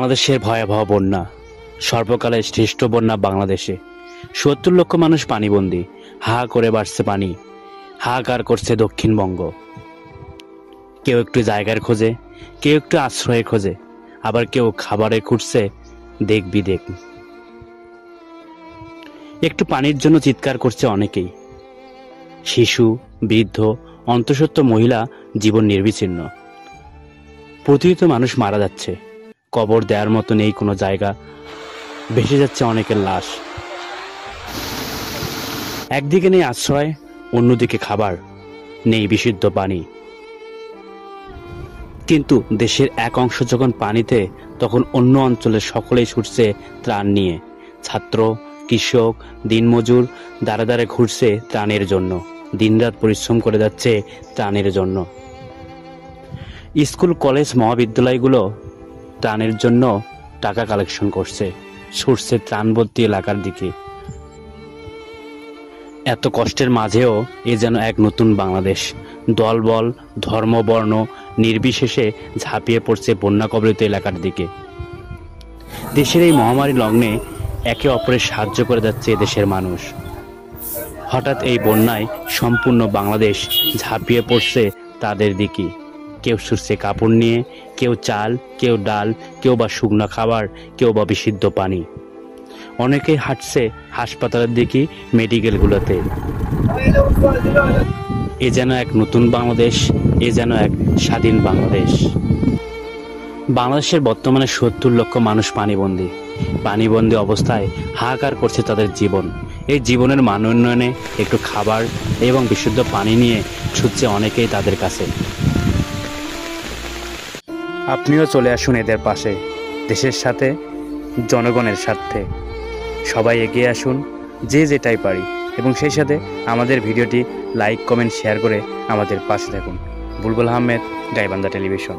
বাংলাদেশের ভয়াবহ বন্যা, সর্বকালের শ্রেষ্ঠ বন্যা বাংলাদেশে। ৭০ লক্ষ মানুষ পানিবন্দী, হা করে বাড়ছে পানি, হাহাকার করছে দক্ষিণবঙ্গ। কেউ একটু জায়গার খোঁজে, কেউ একটু আশ্রয়ের খোঁজে, আবার কেউ খাবারে খুঁজছে দেখ বিদেক। একটু পানির জন্য চিৎকার করছে অনেকেই। শিশু, বৃদ্ধ, অন্তঃসত্ত্বা মহিলা জীবন নির্বিচ্ছিন্ন। প্রতিনিয়ত মানুষ মারা যাচ্ছে, কবর দেওয়ার মতো নেই কোনো জায়গা, ভেসে যাচ্ছে অনেকের লাশ। একদিকে নেই আশ্রয়, অন্যদিকে খাবার, নেই বিশুদ্ধ পানি। কিন্তু দেশের এক অংশ যখন পানিতে, তখন অন্য অঞ্চলের সকলেই ছুটছে ত্রাণ নিয়ে। ছাত্র, কৃষক, দিনমজুর দাঁড়ে দাঁড়ে ঘুরছে ত্রাণের জন্য, দিনরাত পরিশ্রম করে যাচ্ছে ত্রাণের জন্য। স্কুল, কলেজ, মহাবিদ্যালয়গুলো ত্রাণের জন্য টাকা কালেকশন করছে, ছুটছে ত্রাণবর্তী এলাকার দিকে। এত কষ্টের মাঝেও এ যেন এক নতুন বাংলাদেশ। দলবল, ধর্ম, বর্ণ নির্বিশেষে ঝাঁপিয়ে পড়ছে বন্যা কবলিত এলাকার দিকে। দেশের এই মহামারী লগ্নে একে অপরের সাহায্য করে যাচ্ছে এদেশের মানুষ। হঠাৎ এই বন্যায় সম্পূর্ণ বাংলাদেশ ঝাঁপিয়ে পড়ছে তাদের দিকে। কেউ ছুটছে কাপড় নিয়ে, কেউ চাল, কেউ ডাল, কেউ বা শুকনো খাবার, কেউ বা বিশুদ্ধ পানি। অনেকেই হাঁটছে হাসপাতালের দিকে, মেডিকেলগুলোতে। এ যেন এক নতুন বাংলাদেশ, এ যেন এক স্বাধীন বাংলাদেশ। বাংলাদেশের বর্তমানে ৭০ লক্ষ মানুষ পানিবন্দী অবস্থায় হাহাকার করছে তাদের জীবন। এই জীবনের মান উন্নয়নে একটু খাবার এবং বিশুদ্ধ পানি নিয়ে ছুটছে অনেকেই তাদের কাছে। আপনিও চলে আসুন এদের পাশে, দেশের সাথে, জনগণের স্বার্থে। সবাই এগিয়ে আসুন, যে যেটাই পারি, এবং সেই সাথে আমাদের ভিডিওটি লাইক, কমেন্ট, শেয়ার করে আমাদের পাশে থাকুন। বুলবুল আহমেদ, গাইবান্ধা টেলিভিশন।